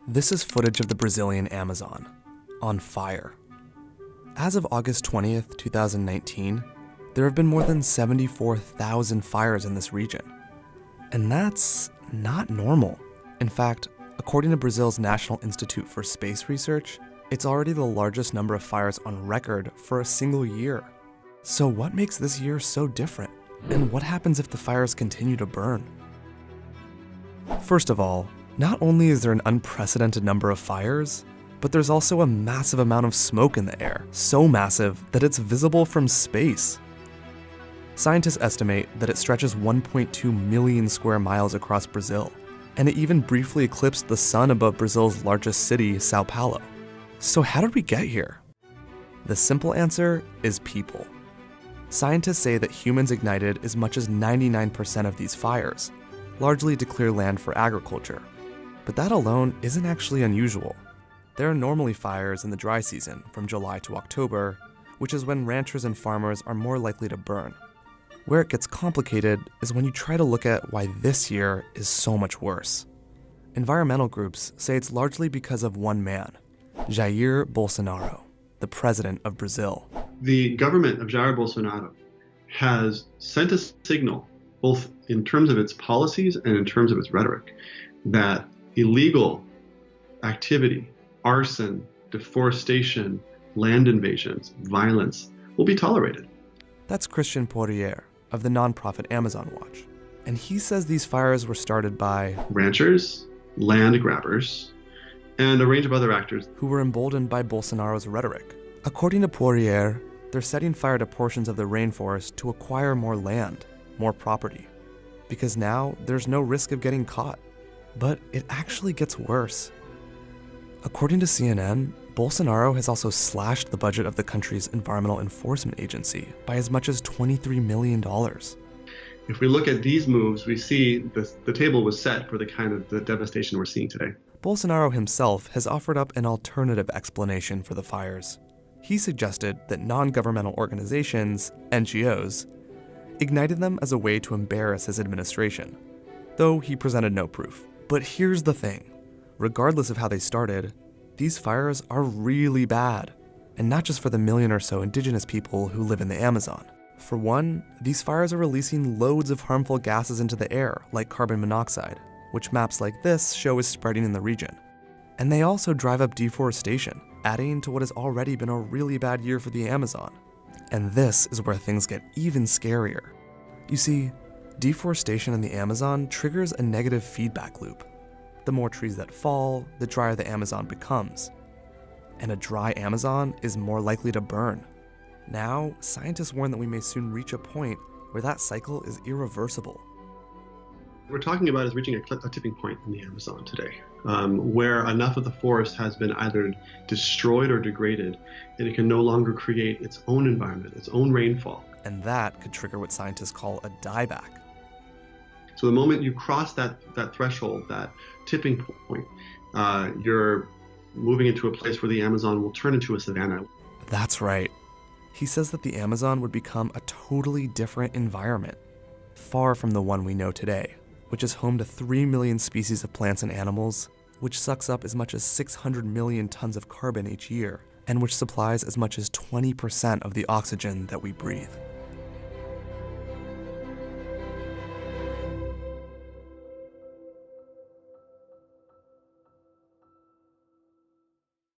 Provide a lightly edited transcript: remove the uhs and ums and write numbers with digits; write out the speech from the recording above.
This is footage of the Brazilian Amazon, on fire. As of August 20th, 2019, there have been more than 74,000 fires in this region. And that's not normal. In fact, according to Brazil's National Institute for Space Research, it's already the largest number of fires on record for a single year. So what makes this year so different? And what happens if the fires continue to burn? First of all, not only is there an unprecedented number of fires, but there's also a massive amount of smoke in the air, so massive that it's visible from space. Scientists estimate that it stretches 1.2 million square miles across Brazil, and it even briefly eclipsed the sun above Brazil's largest city, Sao Paulo. So how did we get here? The simple answer is people. Scientists say that humans ignited as much as 99% of these fires, largely to clear land for agriculture. But that alone isn't actually unusual. There are normally fires in the dry season, from July to October, which is when ranchers and farmers are more likely to burn. Where it gets complicated is when you try to look at why this year is so much worse. Environmental groups say it's largely because of one man, Jair Bolsonaro, the president of Brazil. The government of Jair Bolsonaro has sent a signal, both in terms of its policies and in terms of its rhetoric, that illegal activity, arson, deforestation, land invasions, violence will be tolerated. That's Christian Poirier of the nonprofit Amazon Watch. And he says these fires were started by ranchers, land grabbers, and a range of other actors who were emboldened by Bolsonaro's rhetoric. According to Poirier, they're setting fire to portions of the rainforest to acquire more land, more property, because now there's no risk of getting caught. But it actually gets worse. According to CNN, Bolsonaro has also slashed the budget of the country's environmental enforcement agency by as much as $23 million. If we look at these moves, we see the table was set for the kind of the devastation we're seeing today. Bolsonaro himself has offered up an alternative explanation for the fires. He suggested that non-governmental organizations, NGOs, ignited them as a way to embarrass his administration, though he presented no proof. But here's the thing. Regardless of how they started, these fires are really bad. And not just for the million or so indigenous people who live in the Amazon. For one, these fires are releasing loads of harmful gases into the air, like carbon monoxide, which maps like this show is spreading in the region. And they also drive up deforestation, adding to what has already been a really bad year for the Amazon. And this is where things get even scarier. You see, deforestation in the Amazon triggers a negative feedback loop. The more trees that fall, the drier the Amazon becomes. And a dry Amazon is more likely to burn. Now, scientists warn that we may soon reach a point where that cycle is irreversible. What we're talking about is reaching a tipping point in the Amazon today, where enough of the forest has been either destroyed or degraded, and it can no longer create its own environment, its own rainfall. And that could trigger what scientists call a dieback. So the moment you cross that threshold, that tipping point, you're moving into a place where the Amazon will turn into a savanna. That's right. He says that the Amazon would become a totally different environment, far from the one we know today, which is home to 3 million species of plants and animals, which sucks up as much as 600 million tons of carbon each year, and which supplies as much as 20% of the oxygen that we breathe.